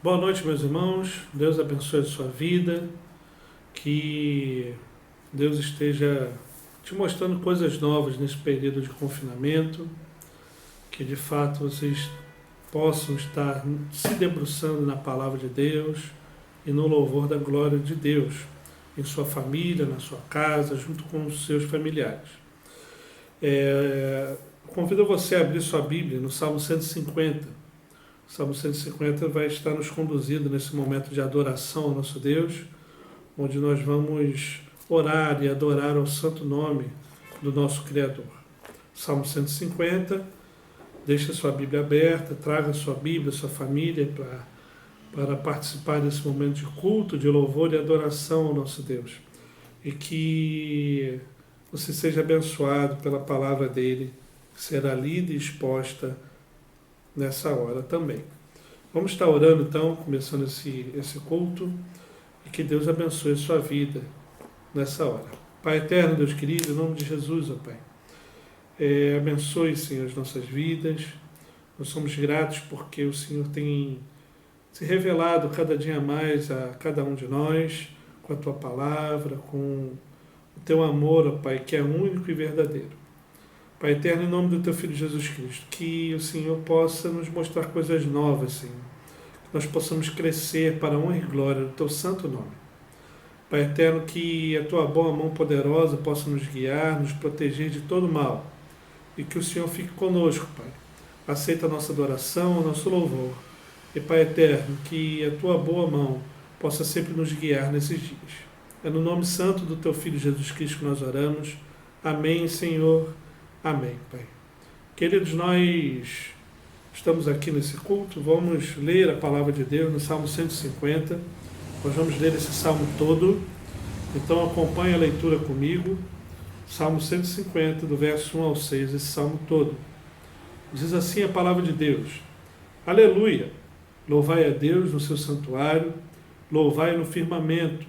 Boa noite, meus irmãos. Deus abençoe a sua vida. Que Deus esteja te mostrando coisas novas nesse período de confinamento. Que de fato vocês possam estar se debruçando na palavra de Deus e no louvor da glória de Deus, em sua família, na sua casa, junto com os seus familiares. Convido você a abrir sua Bíblia no Salmo 150. O Salmo 150 vai estar nos conduzindo nesse momento de adoração ao nosso Deus, onde nós vamos orar e adorar ao santo nome do nosso Criador. Salmo 150, deixe sua Bíblia aberta, traga sua Bíblia, sua família para participar desse momento de culto, de louvor e adoração ao nosso Deus. E que você seja abençoado pela palavra dele, que será lida e exposta nessa hora também. Vamos estar orando então, começando esse culto, e que Deus abençoe a sua vida nessa hora. Pai eterno, Deus querido, em nome de Jesus, ó Pai, abençoe, Senhor, as nossas vidas. Nós somos gratos porque o Senhor tem se revelado cada dia mais a cada um de nós, com a Tua palavra, com o Teu amor, ó Pai, que é único e verdadeiro. Pai eterno, em nome do Teu Filho Jesus Cristo, que o Senhor possa nos mostrar coisas novas, Senhor. Que nós possamos crescer para a honra e glória do Teu santo nome. Pai eterno, que a Tua boa mão poderosa possa nos guiar, nos proteger de todo mal. E que o Senhor fique conosco, Pai. Aceita a nossa adoração, o nosso louvor. E, Pai eterno, que a Tua boa mão possa sempre nos guiar nesses dias. É no nome santo do Teu Filho Jesus Cristo que nós oramos. Amém, Senhor. Amém, Pai. Queridos, nós estamos aqui nesse culto, vamos ler a palavra de Deus no Salmo 150. Nós vamos ler esse salmo todo, então acompanhe a leitura comigo. Salmo 150, do verso 1 ao 6, esse salmo todo. Diz assim a palavra de Deus: Aleluia! Louvai a Deus no seu santuário, louvai no firmamento,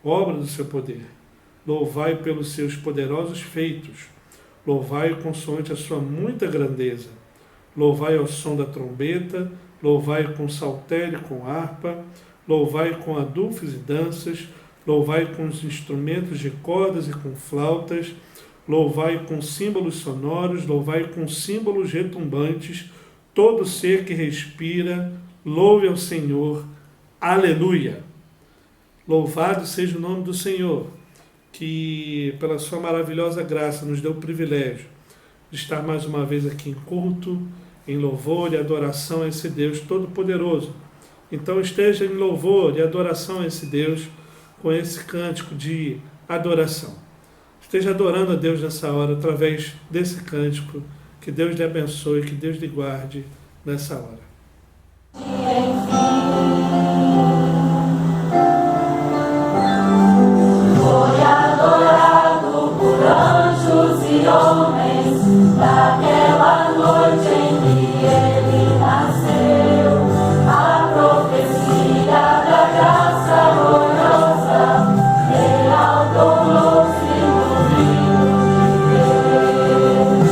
obra do seu poder. Louvai pelos seus poderosos feitos. Louvai consoante a sua muita grandeza. Louvai ao som da trombeta, louvai com saltério e com harpa, louvai com adufes e danças, louvai com os instrumentos de cordas e com flautas, louvai com símbolos sonoros, louvai com símbolos retumbantes, todo ser que respira, louve ao Senhor. Aleluia! Louvado seja o nome do Senhor, que pela sua maravilhosa graça nos deu o privilégio de estar mais uma vez aqui em culto, em louvor e adoração a esse Deus Todo-Poderoso. Então esteja em louvor e adoração a esse Deus com esse cântico de adoração. Esteja adorando a Deus nessa hora através desse cântico. Que Deus lhe abençoe, que Deus lhe guarde nessa hora. Anjos e homens, naquela noite em que ele nasceu, a profecia da graça gloriosa, real tornou-se no Filho de Deus.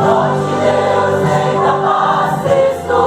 Ó de Deus, rei da paz, Cristo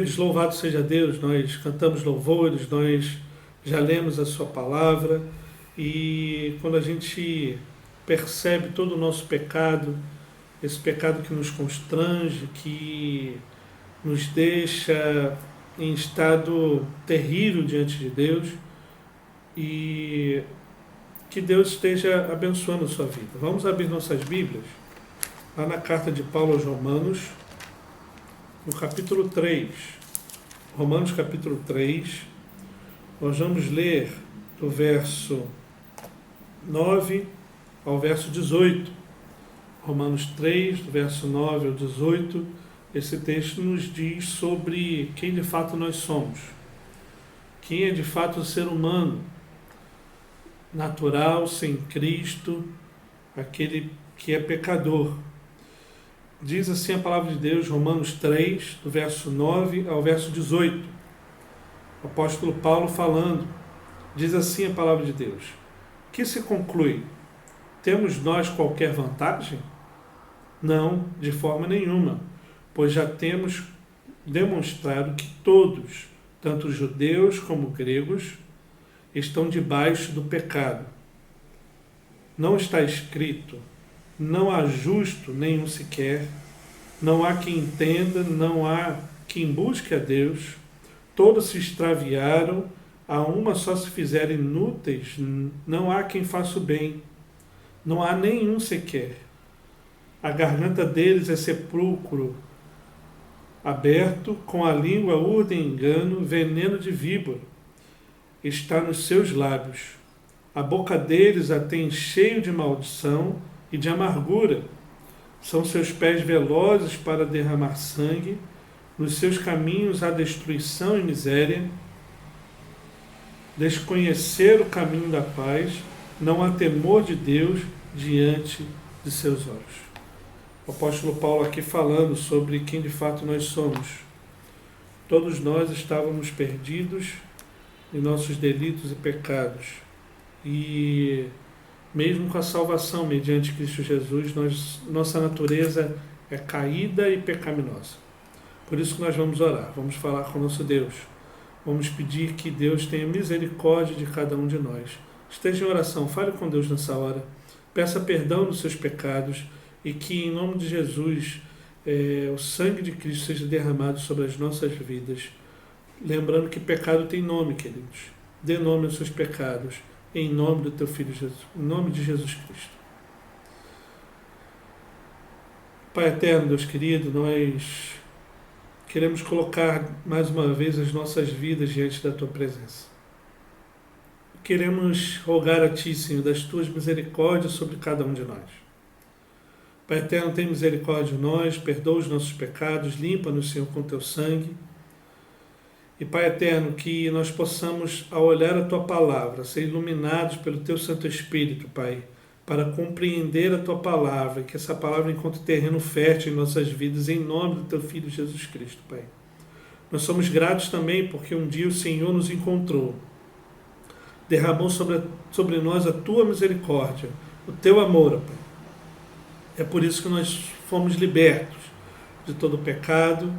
Queridos, louvado seja Deus, nós cantamos louvores, nós já lemos a sua palavra e quando a gente percebe todo o nosso pecado, esse pecado que nos constrange, que nos deixa em estado terrível diante de Deus, e que Deus esteja abençoando a sua vida. Vamos abrir nossas Bíblias lá na carta de Paulo aos Romanos, no capítulo 3. Romanos capítulo 3, nós vamos ler do verso 9 ao verso 18. Romanos 3, do verso 9 ao 18, esse texto nos diz sobre quem de fato nós somos. Quem é de fato o ser humano natural, sem Cristo, aquele que é pecador. Diz assim a palavra de Deus, Romanos 3, do verso 9 ao verso 18. O apóstolo Paulo falando, diz assim a palavra de Deus: que se conclui? Temos nós qualquer vantagem? Não, de forma nenhuma, pois já temos demonstrado que todos, tanto judeus como gregos, estão debaixo do pecado. Não está escrito: não há justo nenhum sequer, não há quem entenda, não há quem busque a Deus, todos se extraviaram, a uma só se fizeram inúteis, não há quem faça o bem, não há nenhum sequer. A garganta deles é sepulcro aberto, com a língua urdem engano, veneno de víbora está nos seus lábios. A boca deles a tem cheio de maldição e de amargura. São seus pés velozes para derramar sangue, nos seus caminhos há destruição e miséria. Desconhecer o caminho da paz, não há temor de Deus diante de seus olhos. O apóstolo Paulo aqui falando sobre quem de fato nós somos. Todos nós estávamos perdidos em nossos delitos e pecados. E mesmo com a salvação mediante Cristo Jesus, nossa natureza é caída e pecaminosa. Por isso que nós vamos orar, vamos falar com o nosso Deus. Vamos pedir que Deus tenha misericórdia de cada um de nós. Esteja em oração, fale com Deus nessa hora. Peça perdão dos seus pecados e que, em nome de Jesus, o sangue de Cristo seja derramado sobre as nossas vidas. Lembrando que pecado tem nome, queridos. Dê nome aos seus pecados, em nome do teu Filho Jesus, em nome de Jesus Cristo. Pai eterno, Deus querido, nós queremos colocar mais uma vez as nossas vidas diante da tua presença. Queremos rogar a ti, Senhor, das tuas misericórdias sobre cada um de nós. Pai eterno, tem misericórdia de nós, perdoa os nossos pecados, limpa-nos, Senhor, com teu sangue. E, Pai eterno, que nós possamos, ao olhar a tua palavra, ser iluminados pelo teu Santo Espírito, Pai, para compreender a tua palavra, que essa palavra encontre terreno fértil em nossas vidas, em nome do teu Filho Jesus Cristo, Pai. Nós somos gratos também porque um dia o Senhor nos encontrou, derramou sobre nós a tua misericórdia, o teu amor, Pai. É por isso que nós fomos libertos de todo o pecado,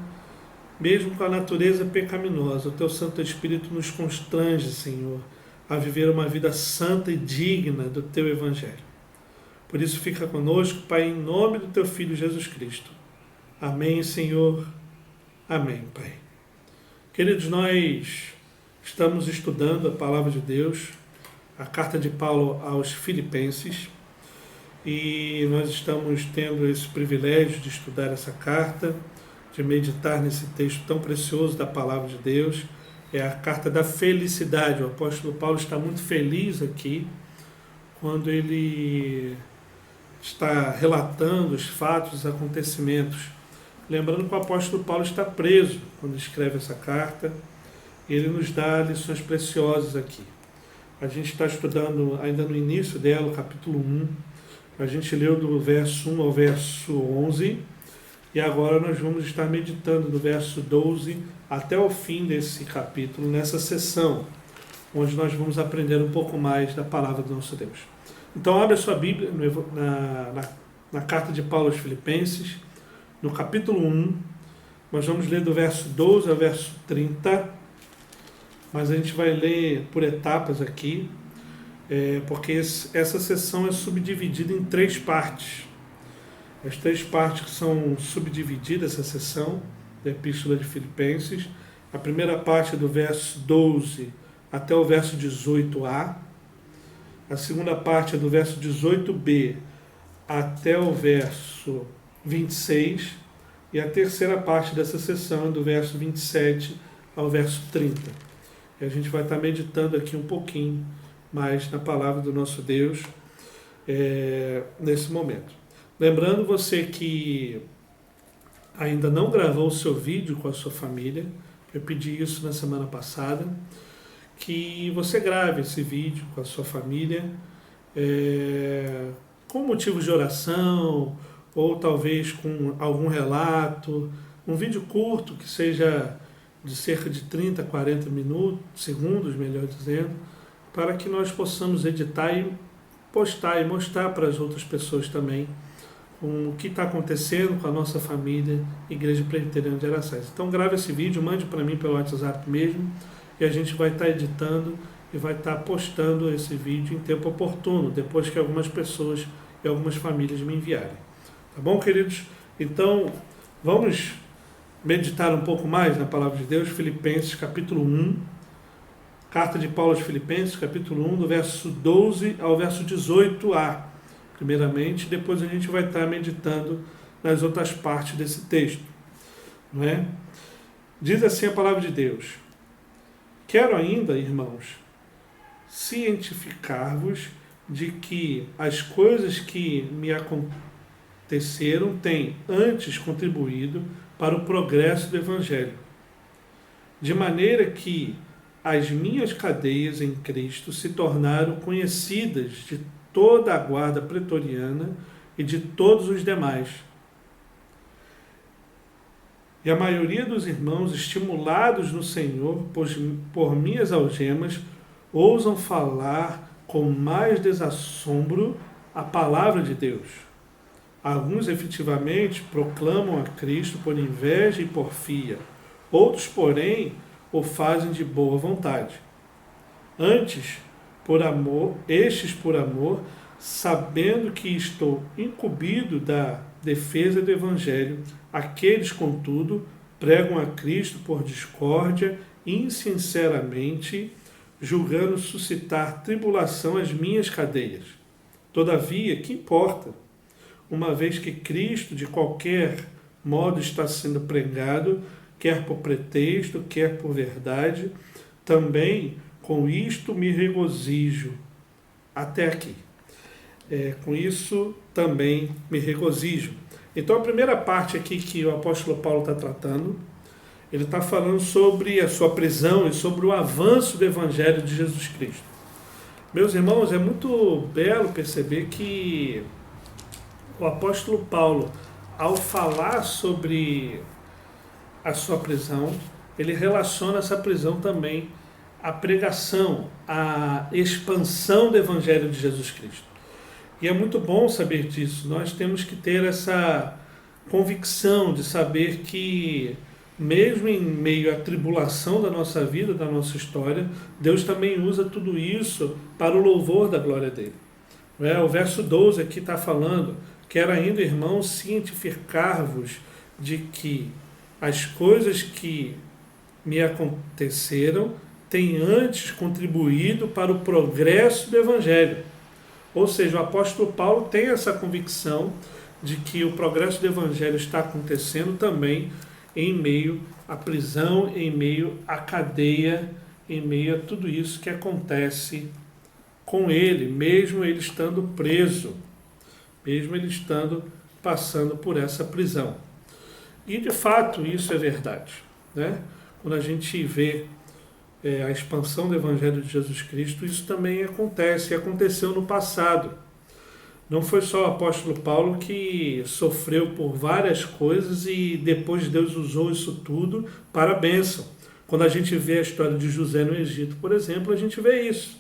mesmo com a natureza pecaminosa. O teu Santo Espírito nos constrange, Senhor, a viver uma vida santa e digna do teu Evangelho. Por isso fica conosco, Pai, em nome do teu Filho Jesus Cristo. Amém, Senhor. Amém, Pai. Queridos, nós estamos estudando a palavra de Deus, a carta de Paulo aos Filipenses, e nós estamos tendo esse privilégio de estudar essa carta, de meditar nesse texto tão precioso da palavra de Deus. É a carta da felicidade. O apóstolo Paulo está muito feliz aqui, quando ele está relatando os fatos, os acontecimentos. Lembrando que o apóstolo Paulo está preso quando escreve essa carta, e ele nos dá lições preciosas aqui. A gente está estudando ainda no início dela, o capítulo 1. A gente leu do verso 1 ao verso 11, e agora nós vamos estar meditando do verso 12 até o fim desse capítulo, nessa sessão, onde nós vamos aprender um pouco mais da palavra do nosso Deus. Então, abre a sua Bíblia na carta de Paulo aos Filipenses, no capítulo 1, Nós vamos ler do verso 12 ao verso 30, mas a gente vai ler por etapas aqui, porque essa sessão é subdividida em 3 partes. As 3 partes que são subdivididas, essa sessão da Epístola de Filipenses. A primeira parte é do verso 12 até o verso 18a. A segunda parte é do verso 18b até o verso 26. E a terceira parte dessa sessão é do verso 27 ao verso 30. E a gente vai estar meditando aqui um pouquinho mais na palavra do nosso Deus nesse momento. Lembrando você que ainda não gravou o seu vídeo com a sua família, eu pedi isso na semana passada, que você grave esse vídeo com a sua família, com motivos de oração, ou talvez com algum relato, um vídeo curto que seja de cerca de 30, 40 segundos, melhor dizendo, para que nós possamos editar e postar e mostrar para as outras pessoas também o que está acontecendo com a nossa família, Igreja Presbiteriana de Araçás. Então grave esse vídeo, mande para mim pelo WhatsApp mesmo, e a gente vai estar editando e vai estar postando esse vídeo em tempo oportuno, depois que algumas pessoas e algumas famílias me enviarem. Tá bom, queridos? Então, vamos meditar um pouco mais na Palavra de Deus, Filipenses capítulo 1, Carta de Paulo aos Filipenses, capítulo 1, do verso 12 ao verso 18a. Primeiramente, depois a gente vai estar meditando nas outras partes desse texto. Não é? Diz assim a palavra de Deus: quero ainda, irmãos, cientificar-vos de que as coisas que me aconteceram têm antes contribuído para o progresso do Evangelho, de maneira que as minhas cadeias em Cristo se tornaram conhecidas de toda a guarda pretoriana e de todos os demais. E a maioria dos irmãos, estimulados no Senhor por minhas algemas, ousam falar com mais desassombro a palavra de Deus. Alguns efetivamente proclamam a Cristo por inveja e porfia, outros, porém, o fazem de boa vontade. Antes, estes por amor, sabendo que estou incumbido da defesa do Evangelho, aqueles, contudo, pregam a Cristo por discórdia, insinceramente, julgando suscitar tribulação às minhas cadeias. Todavia, que importa? Uma vez que Cristo, de qualquer modo, está sendo pregado, quer por pretexto, quer por verdade, também com isto me regozijo. Até aqui. Com isso também me regozijo. Então a primeira parte aqui que o apóstolo Paulo está tratando, ele está falando sobre a sua prisão e sobre o avanço do Evangelho de Jesus Cristo. Meus irmãos, é muito belo perceber que o apóstolo Paulo, ao falar sobre a sua prisão, ele relaciona essa prisão também à pregação, à expansão do Evangelho de Jesus Cristo. E é muito bom saber disso. Nós temos que ter essa convicção de saber que, mesmo em meio à tribulação da nossa vida, da nossa história, Deus também usa tudo isso para o louvor da glória dele. O verso 12 aqui está falando: quero ainda, irmãos, cientificar-vos de que as coisas que me aconteceram têm antes contribuído para o progresso do Evangelho. Ou seja, o apóstolo Paulo tem essa convicção de que o progresso do Evangelho está acontecendo também em meio à prisão, em meio à cadeia, em meio a tudo isso que acontece com ele, mesmo ele estando preso, mesmo ele estando passando por essa prisão. E de fato isso é verdade, né? Quando a gente vê a expansão do Evangelho de Jesus Cristo, isso também acontece, e aconteceu no passado. Não foi só o apóstolo Paulo que sofreu por várias coisas e depois Deus usou isso tudo para a bênção. Quando a gente vê a história de José no Egito, por exemplo, a gente vê isso.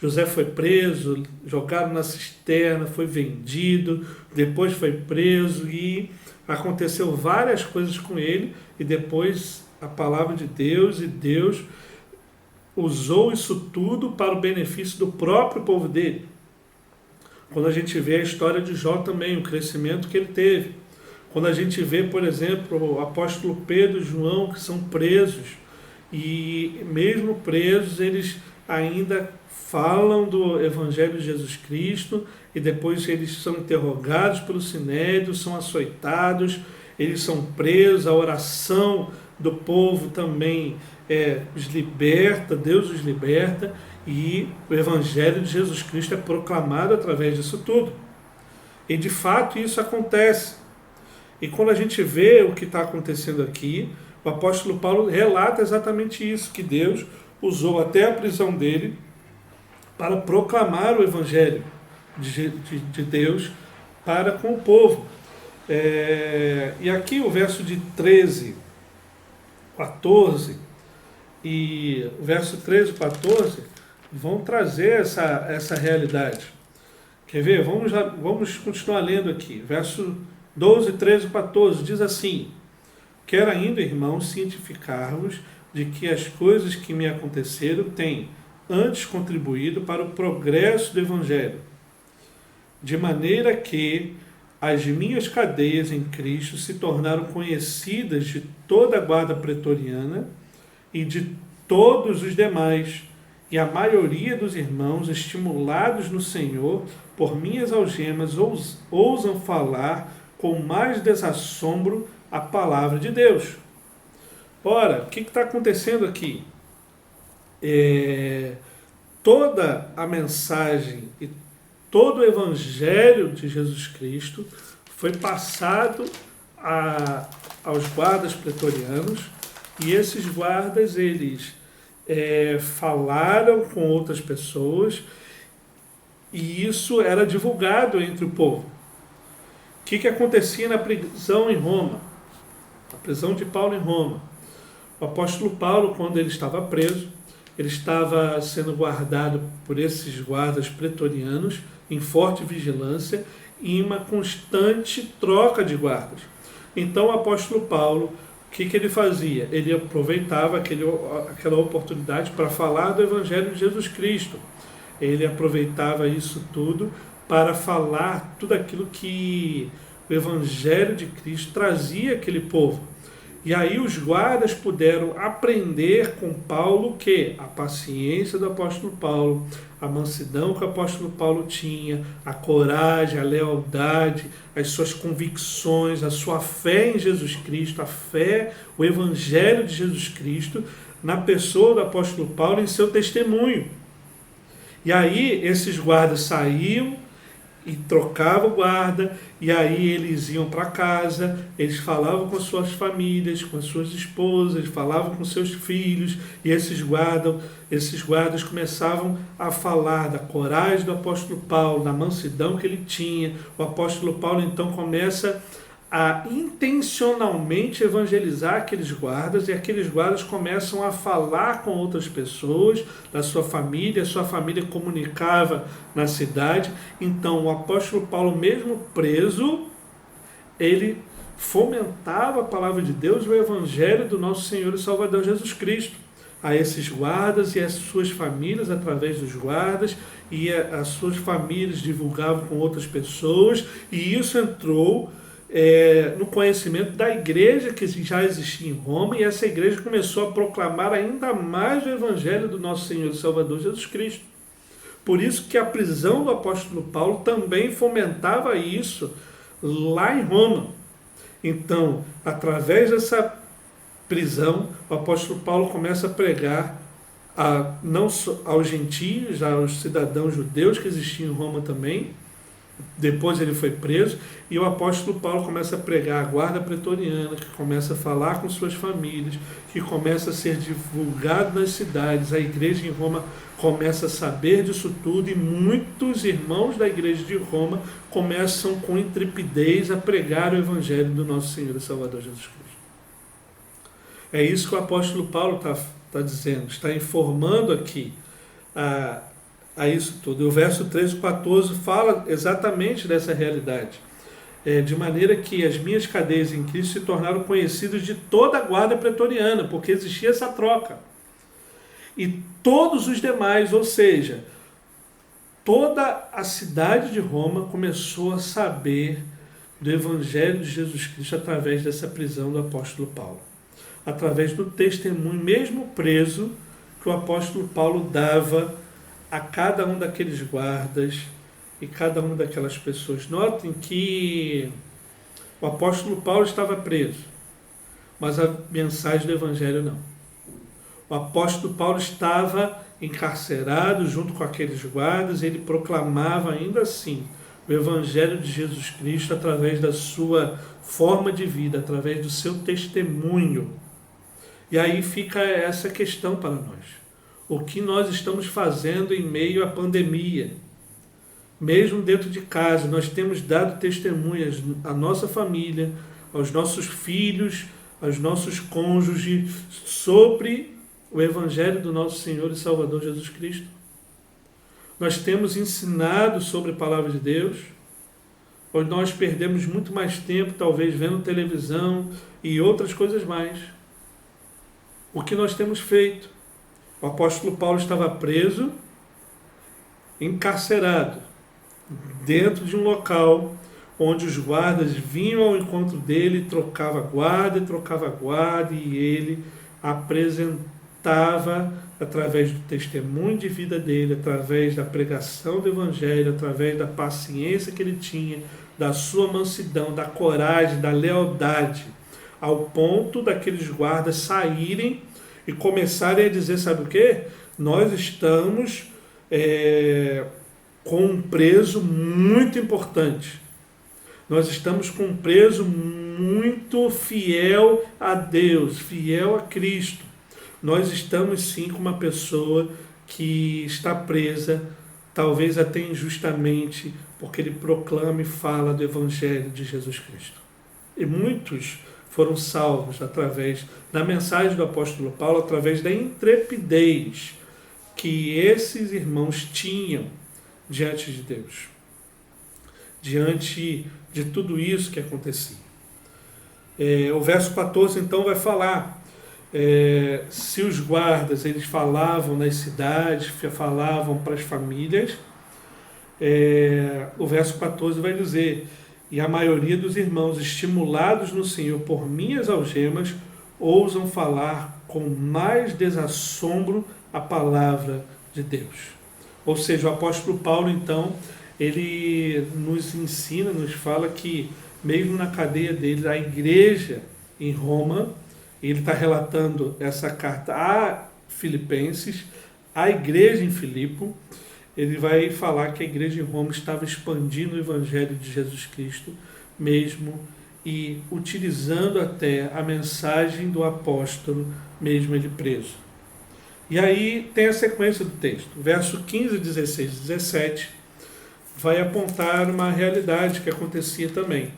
José foi preso, jogado na cisterna, foi vendido, depois foi preso e aconteceu várias coisas com ele, e depois a palavra de Deus, e Deus usou isso tudo para o benefício do próprio povo dele. Quando a gente vê a história de Jó também, o crescimento que ele teve. Quando a gente vê, por exemplo, o apóstolo Pedro e João, que são presos, e mesmo presos, eles ainda falam do Evangelho de Jesus Cristo, e depois eles são interrogados pelo Sinédrio, são açoitados, eles são presos, a oração do povo também os liberta, Deus os liberta, e o Evangelho de Jesus Cristo é proclamado através disso tudo. E de fato isso acontece. E quando a gente vê o que está acontecendo aqui, o apóstolo Paulo relata exatamente isso, que Deus usou até a prisão dele para proclamar o Evangelho de Deus para com o povo. E aqui o verso de 13, 14 e o verso 13 e 14 vão trazer essa realidade. Quer ver? Vamos continuar lendo aqui. Verso 12, 13 e 14 diz assim: quero ainda, irmãos, cientificar-vos de que as coisas que me aconteceram têm antes contribuído para o progresso do Evangelho, de maneira que as minhas cadeias em Cristo se tornaram conhecidas de toda a guarda pretoriana e de todos os demais, e a maioria dos irmãos, estimulados no Senhor por minhas algemas, ousam falar com mais desassombro a palavra de Deus. Ora, o que está acontecendo aqui? Toda a mensagem e todo o Evangelho de Jesus Cristo foi passado aos guardas pretorianos, e esses guardas, eles falaram com outras pessoas, e isso era divulgado entre o povo. O que acontecia na prisão em Roma? A prisão de Paulo em Roma. O apóstolo Paulo, quando ele estava preso, ele estava sendo guardado por esses guardas pretorianos em forte vigilância e em uma constante troca de guardas. Então o apóstolo Paulo, o que ele fazia? Ele aproveitava aquela oportunidade para falar do Evangelho de Jesus Cristo. Ele aproveitava isso tudo para falar tudo aquilo que o Evangelho de Cristo trazia àquele povo. E aí os guardas puderam aprender com Paulo que a paciência do apóstolo Paulo, a mansidão que o apóstolo Paulo tinha, a coragem, a lealdade, as suas convicções, a sua fé em Jesus Cristo, a fé, o Evangelho de Jesus Cristo, na pessoa do apóstolo Paulo, em seu testemunho. E aí esses guardas saíam e trocavam guarda, e aí eles iam para casa, eles falavam com suas famílias, com suas esposas, falavam com seus filhos, e esses guardas começavam a falar da coragem do apóstolo Paulo, da mansidão que ele tinha. O apóstolo Paulo então começa a intencionalmente evangelizar aqueles guardas, e aqueles guardas começam a falar com outras pessoas da sua família, a sua família comunicava na cidade. Então o apóstolo Paulo, mesmo preso, ele fomentava a palavra de Deus, o evangelho do nosso Senhor e Salvador Jesus Cristo a esses guardas e as suas famílias, através dos guardas, e as suas famílias divulgavam com outras pessoas, e isso entrou no conhecimento da igreja que já existia em Roma, e essa igreja começou a proclamar ainda mais o Evangelho do nosso Senhor e Salvador Jesus Cristo. Por isso que a prisão do apóstolo Paulo também fomentava isso lá em Roma. Então, através dessa prisão, o apóstolo Paulo começa a pregar não só aos gentios, aos cidadãos judeus que existiam em Roma também. Depois ele foi preso, e o apóstolo Paulo começa a pregar a guarda pretoriana, que começa a falar com suas famílias, que começa a ser divulgado nas cidades. A igreja em Roma começa a saber disso tudo, e muitos irmãos da igreja de Roma começam com intrepidez a pregar o evangelho do nosso Senhor e Salvador Jesus Cristo. É isso que o apóstolo Paulo está dizendo, está informando aqui a isso tudo. E o verso 13 e 14 fala exatamente dessa realidade. De maneira que as minhas cadeias em Cristo se tornaram conhecidas de toda a guarda pretoriana, porque existia essa troca. E todos os demais, ou seja, toda a cidade de Roma começou a saber do Evangelho de Jesus Cristo através dessa prisão do apóstolo Paulo. Através do testemunho, mesmo preso, que o apóstolo Paulo dava a cada um daqueles guardas e cada uma daquelas pessoas. Notem que o apóstolo Paulo estava preso, mas a mensagem do Evangelho não. O apóstolo Paulo estava encarcerado junto com aqueles guardas, e ele proclamava ainda assim o Evangelho de Jesus Cristo através da sua forma de vida, através do seu testemunho. E aí fica essa questão para nós. O que nós estamos fazendo em meio à pandemia? Mesmo dentro de casa, nós temos dado testemunhas à nossa família, aos nossos filhos, aos nossos cônjuges, sobre o Evangelho do nosso Senhor e Salvador Jesus Cristo. Nós temos ensinado sobre a Palavra de Deus, ou nós perdemos muito mais tempo, talvez, vendo televisão e outras coisas mais. O que nós temos feito? O apóstolo Paulo estava preso, encarcerado, dentro de um local onde os guardas vinham ao encontro dele, trocava guarda, e ele apresentava, através do testemunho de vida dele, através da pregação do Evangelho, através da paciência que ele tinha, da sua mansidão, da coragem, da lealdade, ao ponto daqueles guardas saírem e começarem a dizer, sabe o quê? Nós estamos com um preso muito importante. Nós estamos com um preso muito fiel a Deus, fiel a Cristo. Nós estamos sim com uma pessoa que está presa, talvez até injustamente, porque ele proclama e fala do Evangelho de Jesus Cristo. E muitos foram salvos através da mensagem do apóstolo Paulo, através da intrepidez que esses irmãos tinham diante de Deus, diante de tudo isso que acontecia. O verso 14 então vai falar, se os guardas eles falavam nas cidades, falavam para as famílias, o verso 14 vai dizer: e a maioria dos irmãos, estimulados no Senhor por minhas algemas, ousam falar com mais desassombro a palavra de Deus. Ou seja, o apóstolo Paulo, então, ele nos ensina, nos fala que, mesmo na cadeia dele, a igreja em Roma, ele está relatando essa carta a Filipenses, a igreja em Filipo, ele vai falar que a igreja em Roma estava expandindo o Evangelho de Jesus Cristo mesmo e utilizando até a mensagem do apóstolo, mesmo ele preso. E aí tem a sequência do texto. Verso 15, 16 e 17 vai apontar uma realidade que acontecia também.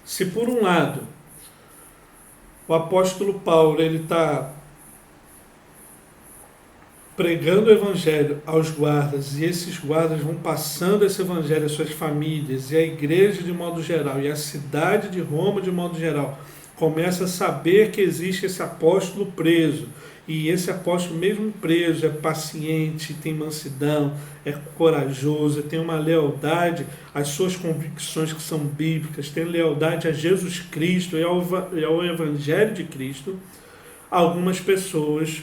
Se por um lado o apóstolo Paulo ele está pregando o Evangelho aos guardas, e esses guardas vão passando esse Evangelho às suas famílias, e a igreja de modo geral, e a cidade de Roma de modo geral, começa a saber que existe esse apóstolo preso, e esse apóstolo mesmo preso é paciente, tem mansidão, é corajoso, tem uma lealdade às suas convicções que são bíblicas, tem lealdade a Jesus Cristo e ao Evangelho de Cristo. Algumas pessoas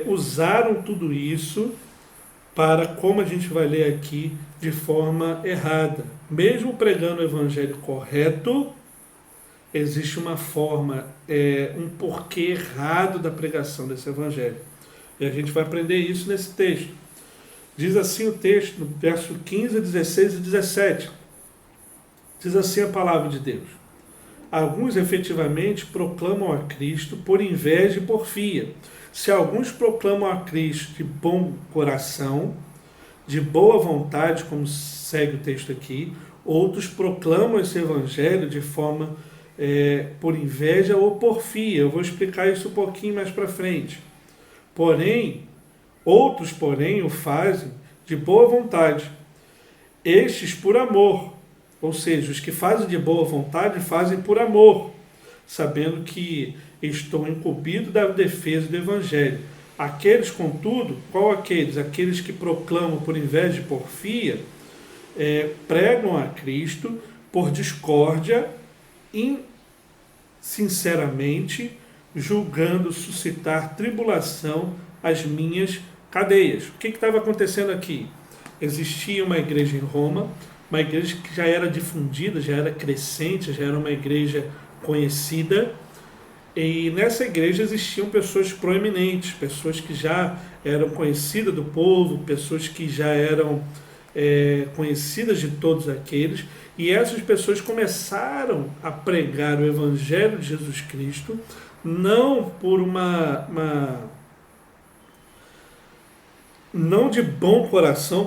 usaram tudo isso para, como a gente vai ler aqui, de forma errada. Mesmo pregando o Evangelho correto, existe uma forma, um porquê errado da pregação desse Evangelho. E a gente vai aprender isso nesse texto. Diz assim o texto, no verso 15, 16 e 17. Diz assim a palavra de Deus: alguns efetivamente proclamam a Cristo por inveja e porfia. Se alguns proclamam a Cristo de bom coração, de boa vontade, como segue o texto aqui, outros proclamam esse Evangelho de forma por inveja ou porfia. Eu vou explicar isso um pouquinho mais para frente. Porém, Outros, porém, o fazem de boa vontade, estes por amor. Ou seja, os que fazem de boa vontade fazem por amor, sabendo que estou incumbido da defesa do Evangelho. Aqueles, contudo, qual aqueles? Aqueles que proclamam por inveja e porfia, pregam a Cristo por discórdia, sinceramente, julgando suscitar tribulação às minhas cadeias. O que estava acontecendo aqui? Existia uma igreja em Roma, uma igreja que já era difundida, já era crescente, já era uma igreja conhecida, e nessa igreja existiam pessoas proeminentes, pessoas que já eram conhecidas do povo, pessoas que já eram conhecidas de todos aqueles, e essas pessoas começaram a pregar o Evangelho de Jesus Cristo, não por não de bom coração,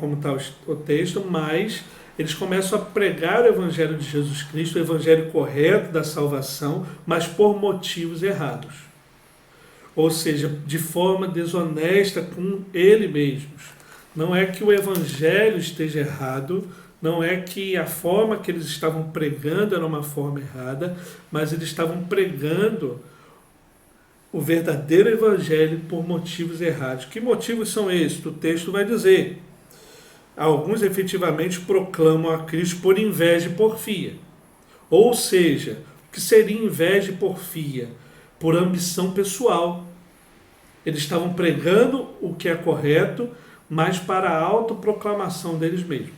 como está o texto, mas eles começam a pregar o Evangelho de Jesus Cristo, o Evangelho correto da salvação, mas por motivos errados. Ou seja, de forma desonesta com ele mesmos. Não é que o Evangelho esteja errado, não é que a forma que eles estavam pregando era uma forma errada, mas eles estavam pregando o verdadeiro Evangelho por motivos errados. Que motivos são esses? O texto vai dizer. Alguns efetivamente proclamam a Cristo por inveja e porfia. Ou seja, o que seria inveja e porfia? Por ambição pessoal. Eles estavam pregando o que é correto, mas para a autoproclamação deles mesmos.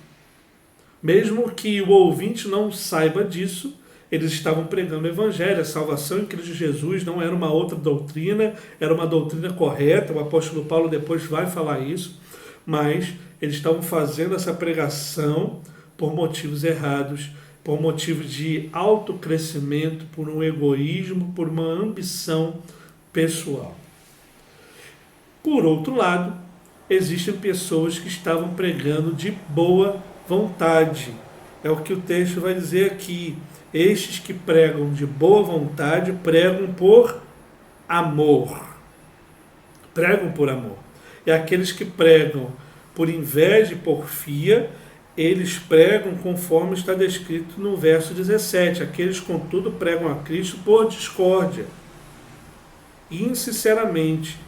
Mesmo que o ouvinte não saiba disso, eles estavam pregando o Evangelho. A salvação em Cristo Jesus não era uma outra doutrina, era uma doutrina correta. O apóstolo Paulo depois vai falar isso, mas eles estavam fazendo essa pregação por motivos errados, por motivos de autocrescimento, por um egoísmo, por uma ambição pessoal. Por outro lado, existem pessoas que estavam pregando de boa vontade. É o que o texto vai dizer aqui. Estes que pregam de boa vontade, pregam por amor. Pregam por amor. E aqueles que pregam por inveja e porfia, eles pregam conforme está descrito no verso 17. Aqueles, contudo, pregam a Cristo por discórdia, insinceramente,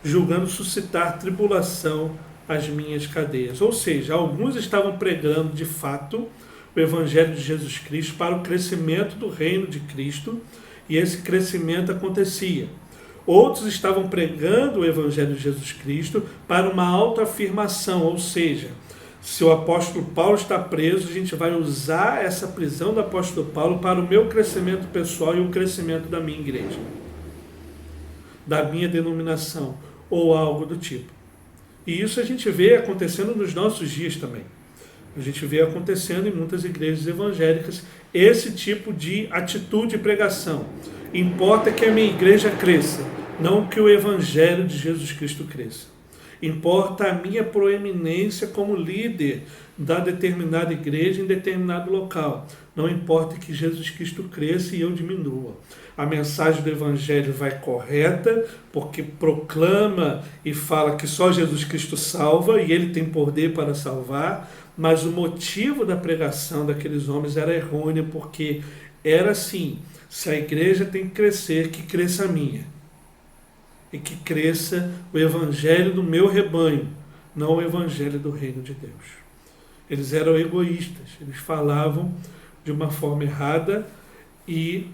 julgando suscitar tribulação às minhas cadeias. Ou seja, alguns estavam pregando de fato o Evangelho de Jesus Cristo para o crescimento do reino de Cristo, e esse crescimento acontecia. Outros estavam pregando o Evangelho de Jesus Cristo para uma autoafirmação, ou seja, se o apóstolo Paulo está preso, a gente vai usar essa prisão do apóstolo Paulo para o meu crescimento pessoal e o crescimento da minha igreja, da minha denominação, ou algo do tipo. E isso a gente vê acontecendo nos nossos dias também. A gente vê acontecendo em muitas igrejas evangélicas esse tipo de atitude e pregação. Importa que a minha igreja cresça, não que o Evangelho de Jesus Cristo cresça. Importa a minha proeminência como líder da determinada igreja em determinado local. Não importa que Jesus Cristo cresça e eu diminua. A mensagem do Evangelho vai correta, porque proclama e fala que só Jesus Cristo salva e ele tem poder para salvar, mas o motivo da pregação daqueles homens era errôneo, porque era assim: se a igreja tem que crescer, que cresça a minha. E que cresça o Evangelho do meu rebanho, não o Evangelho do reino de Deus. Eles eram egoístas, eles falavam de uma forma errada e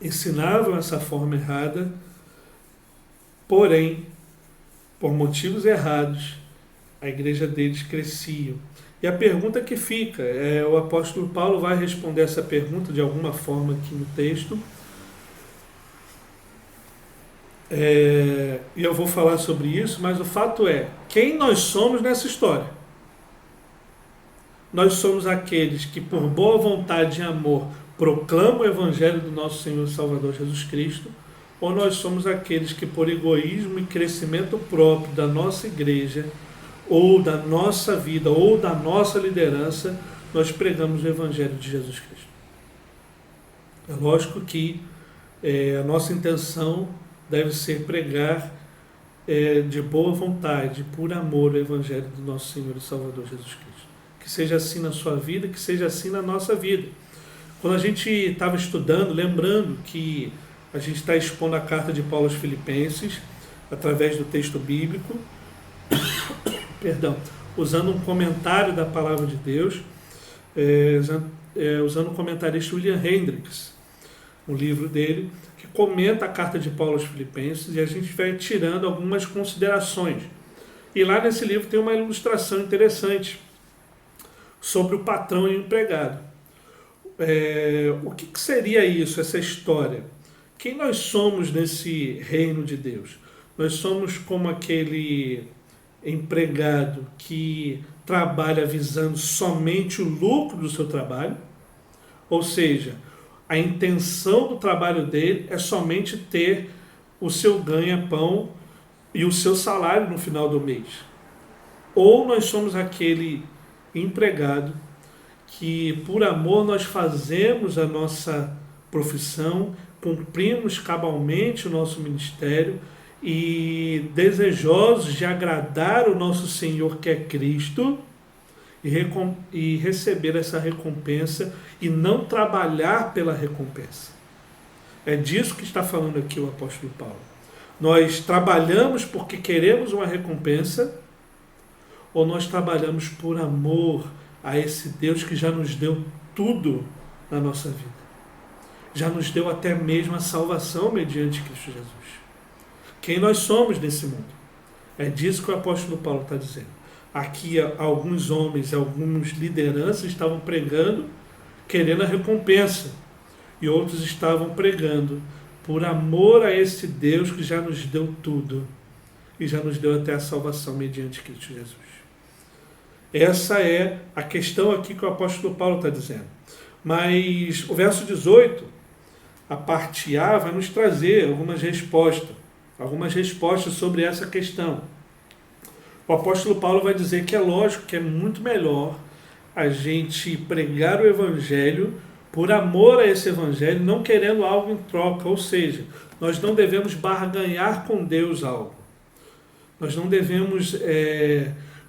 ensinavam essa forma errada, porém, por motivos errados, a igreja deles crescia. E a pergunta que fica, o apóstolo Paulo vai responder essa pergunta de alguma forma aqui no texto, e eu vou falar sobre isso, mas o fato é, quem nós somos nessa história? Nós somos aqueles que, por boa vontade e amor, proclamam o Evangelho do nosso Senhor e Salvador Jesus Cristo, ou nós somos aqueles que, por egoísmo e crescimento próprio da nossa igreja, ou da nossa vida, ou da nossa liderança, nós pregamos o Evangelho de Jesus Cristo? É lógico que a nossa intenção deve ser pregar de boa vontade, por amor ao Evangelho do nosso Senhor e Salvador Jesus Cristo. Que seja assim na sua vida, que seja assim na nossa vida. Quando a gente estava estudando, lembrando que a gente está expondo a carta de Paulo aos Filipenses, através do texto bíblico, usando um comentário da Palavra de Deus, usando o comentarista William Hendricks, um livro dele, que comenta a carta de Paulo aos Filipenses, e a gente vai tirando algumas considerações. E lá nesse livro tem uma ilustração interessante sobre o patrão e o empregado. O que seria isso, essa história? Quem nós somos nesse reino de Deus? Nós somos como aquele empregado que trabalha visando somente o lucro do seu trabalho, ou seja, a intenção do trabalho dele é somente ter o seu ganha-pão e o seu salário no final do mês. Ou nós somos aquele empregado que, por amor, nós fazemos a nossa profissão, cumprimos cabalmente o nosso ministério e desejosos de agradar o nosso Senhor, que é Cristo, e receber essa recompensa e não trabalhar pela recompensa. É disso que está falando aqui o apóstolo Paulo. Nós trabalhamos porque queremos uma recompensa, ou nós trabalhamos por amor a esse Deus que já nos deu tudo na nossa vida. Já nos deu até mesmo a salvação mediante Cristo Jesus. Quem nós somos nesse mundo? É disso que o apóstolo Paulo está dizendo. Aqui alguns homens, algumas lideranças estavam pregando querendo a recompensa, e outros estavam pregando por amor a esse Deus que já nos deu tudo e já nos deu até a salvação mediante Cristo Jesus. Essa é a questão aqui que o apóstolo Paulo está dizendo. Mas o verso 18, a parte A, vai nos trazer algumas respostas sobre essa questão. O apóstolo Paulo vai dizer que é lógico que é muito melhor a gente pregar o Evangelho por amor a esse Evangelho, não querendo algo em troca. Ou seja, nós não devemos barganhar com Deus algo. Nós não devemos,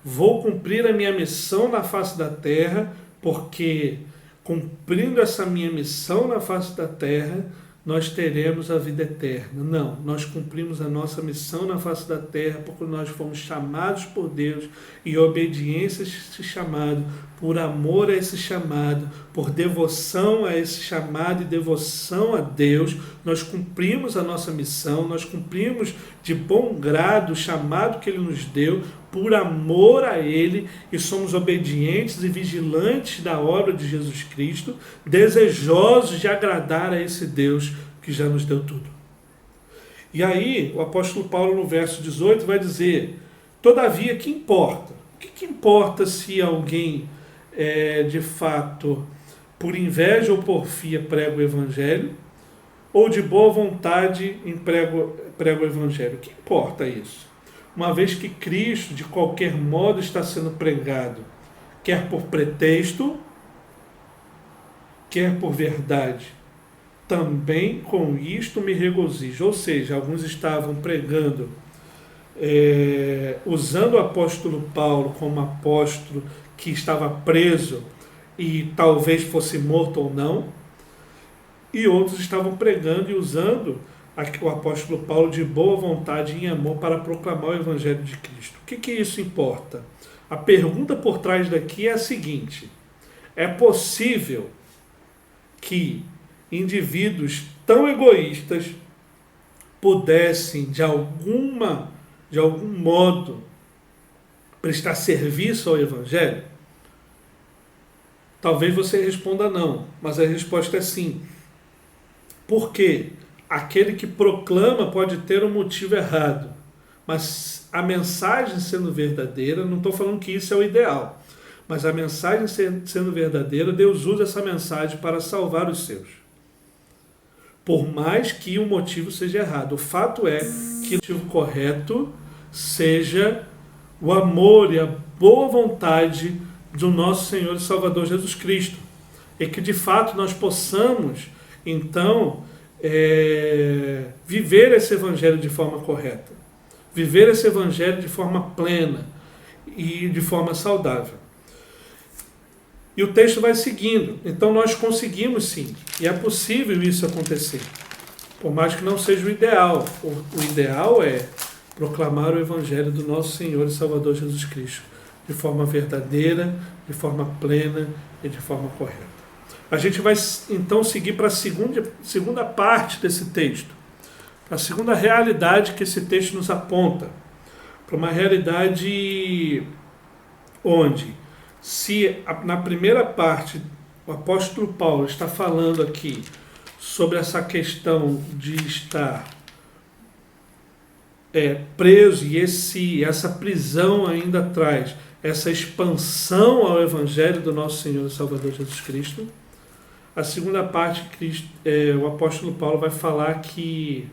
vou cumprir a minha missão na face da terra, porque cumprindo essa minha missão na face da terra, nós teremos a vida eterna. Não, nós cumprimos a nossa missão na face da terra porque nós fomos chamados por Deus, e obediência a esse chamado, por amor a esse chamado, por devoção a esse chamado e devoção a Deus, nós cumprimos a nossa missão, nós cumprimos de bom grado o chamado que Ele nos deu, por amor a Ele, e somos obedientes e vigilantes da obra de Jesus Cristo, desejosos de agradar a esse Deus que já nos deu tudo. E aí, o apóstolo Paulo, no verso 18, vai dizer: todavia, que importa? O que importa se alguém, de fato, por inveja ou porfia, prega o Evangelho, ou de boa vontade prega o Evangelho? O que importa isso? Uma vez que Cristo, de qualquer modo, está sendo pregado, quer por pretexto, quer por verdade, também com isto me regozijo. Ou seja, alguns estavam pregando, usando o apóstolo Paulo como apóstolo que estava preso e talvez fosse morto ou não, e outros estavam pregando e usando o apóstolo Paulo de boa vontade e em amor para proclamar o Evangelho de Cristo. O que isso importa? A pergunta por trás daqui é a seguinte: é possível que indivíduos tão egoístas pudessem, de algum modo, prestar serviço ao Evangelho? Talvez você responda não, mas a resposta é sim. Por quê? Aquele que proclama pode ter um motivo errado, mas a mensagem sendo verdadeira, não estou falando que isso é o ideal, mas a mensagem sendo verdadeira, Deus usa essa mensagem para salvar os seus. Por mais que o motivo seja errado. O fato é que o motivo correto seja o amor e a boa vontade do nosso Senhor e Salvador Jesus Cristo. E que de fato nós possamos, então, viver esse Evangelho de forma correta. viver esse evangelho de forma plena e de forma saudável. E o texto vai seguindo. Então nós conseguimos sim, e é possível isso acontecer. Por mais que não seja o ideal. O ideal é proclamar o evangelho do nosso Senhor e Salvador Jesus Cristo de forma verdadeira, de forma plena e de forma correta. A gente vai então seguir para a segunda parte desse texto, a segunda realidade que esse texto nos aponta, para uma realidade onde, se na primeira parte o apóstolo Paulo está falando aqui sobre essa questão de estar preso, e essa prisão ainda traz essa expansão ao Evangelho do nosso Senhor e Salvador Jesus Cristo. A segunda parte, o apóstolo Paulo vai falar que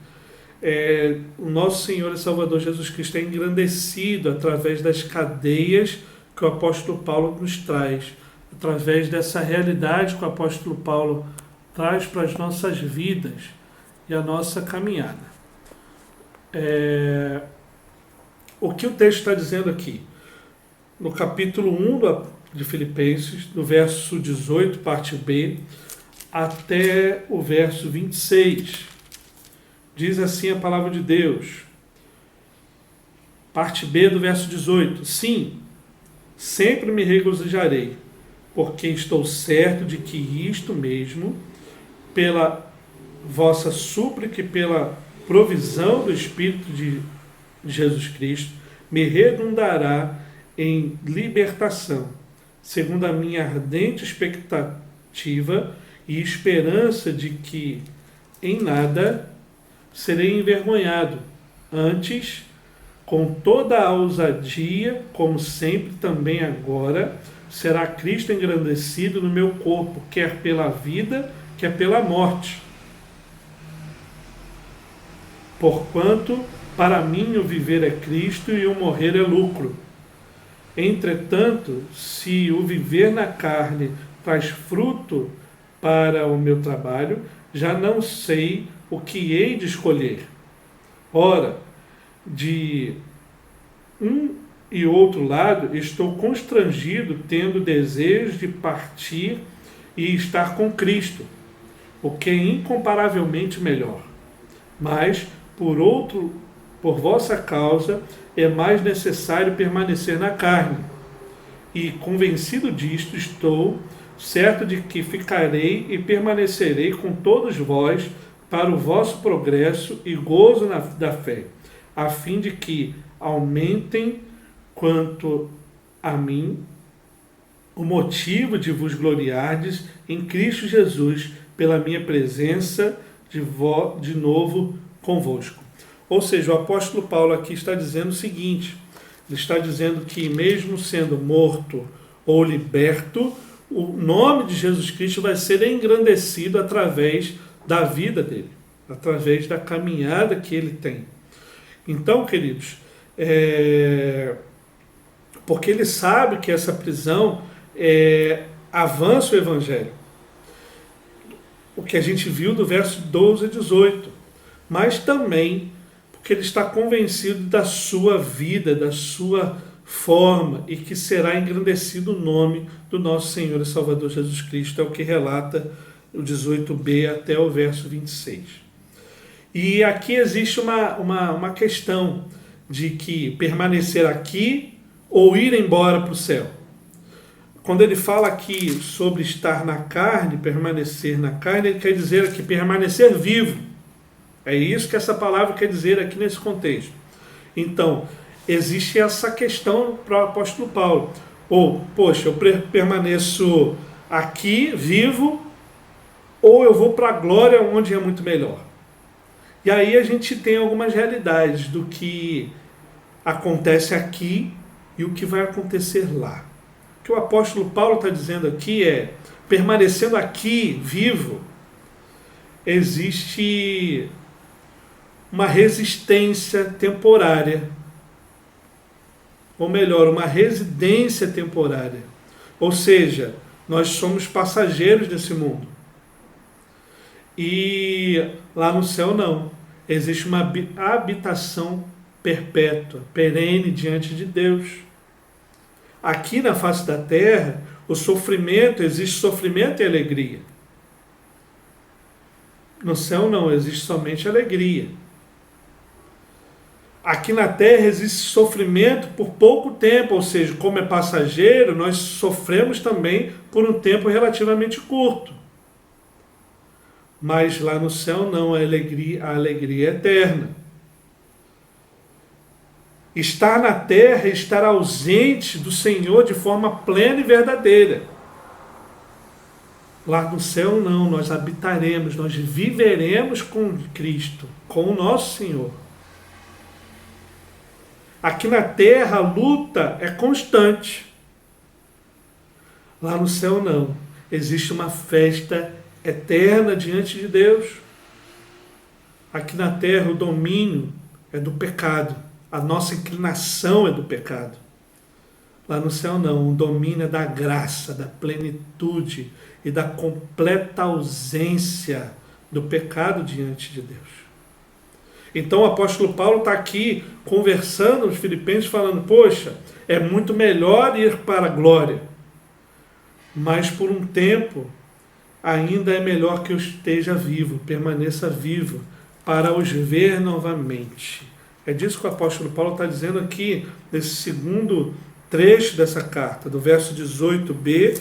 o nosso Senhor e Salvador Jesus Cristo é engrandecido através das cadeias que o apóstolo Paulo nos traz, através dessa realidade que o apóstolo Paulo traz para as nossas vidas e a nossa caminhada. O que o texto está dizendo aqui? No capítulo 1 de Filipenses, no verso 18, parte B, até o verso 26, diz assim a palavra de Deus. Parte B do verso 18. Sim, sempre me regozijarei, porque estou certo de que isto mesmo, pela vossa súplica e pela provisão do Espírito de Jesus Cristo, me redundará em libertação, segundo a minha ardente expectativa e esperança de que em nada serei envergonhado, antes, com toda a ousadia, como sempre também agora, será Cristo engrandecido no meu corpo, quer pela vida, quer pela morte. Porquanto, para mim o viver é Cristo e o morrer é lucro. Entretanto, se o viver na carne traz fruto para o meu trabalho, já não sei o que hei de escolher. Ora, de um e outro lado, estou constrangido, tendo desejo de partir e estar com Cristo, o que é incomparavelmente melhor. Mas, por vossa causa, é mais necessário permanecer na carne. E, convencido disto, estou certo de que ficarei e permanecerei com todos vós para o vosso progresso e gozo da fé, a fim de que aumentem quanto a mim o motivo de vos gloriardes em Cristo Jesus pela minha presença de novo convosco. Ou seja, o apóstolo Paulo aqui está dizendo o seguinte, ele está dizendo que mesmo sendo morto ou liberto, o nome de Jesus Cristo vai ser engrandecido através da vida dele, através da caminhada que ele tem. Então, queridos, porque ele sabe que essa prisão avança o Evangelho. O que a gente viu do verso 12 a 18. Mas também porque ele está convencido da sua vida, da sua forma, e que será engrandecido o nome do nosso Senhor e Salvador Jesus Cristo, é o que relata o 18b até o verso 26. E aqui existe uma questão de que permanecer aqui ou ir embora para o céu. Quando ele fala aqui sobre estar na carne, permanecer na carne, ele quer dizer aqui permanecer vivo. É isso que essa palavra quer dizer aqui nesse contexto. Então, existe essa questão para o apóstolo Paulo. Ou, poxa, eu permaneço aqui, vivo, ou eu vou para a glória onde é muito melhor. E aí a gente tem algumas realidades do que acontece aqui e o que vai acontecer lá. O que o apóstolo Paulo está dizendo aqui é, permanecendo aqui, vivo, existe uma resistência temporária, ou melhor, uma residência temporária. Ou seja, nós somos passageiros desse mundo. E lá no céu não. Existe uma habitação perpétua, perene diante de Deus. Aqui na face da terra, o sofrimento, existe sofrimento e alegria. No céu não, existe somente alegria. Aqui na terra existe sofrimento por pouco tempo, ou seja, como é passageiro, nós sofremos também por um tempo relativamente curto. Mas lá no céu não, a alegria é eterna. Estar na terra é estar ausente do Senhor de forma plena e verdadeira. Lá no céu não, nós habitaremos, nós viveremos com Cristo, com o nosso Senhor. Aqui na terra a luta é constante. Lá no céu não. Existe uma festa eterna diante de Deus. Aqui na terra o domínio é do pecado. A nossa inclinação é do pecado. Lá no céu não. O domínio é da graça, da plenitude e da completa ausência do pecado diante de Deus. Então o apóstolo Paulo está aqui conversando com os filipenses, falando, poxa, é muito melhor ir para a glória, mas por um tempo ainda é melhor que eu esteja vivo, permaneça vivo, para os ver novamente. É disso que o apóstolo Paulo está dizendo aqui, nesse segundo trecho dessa carta, do verso 18b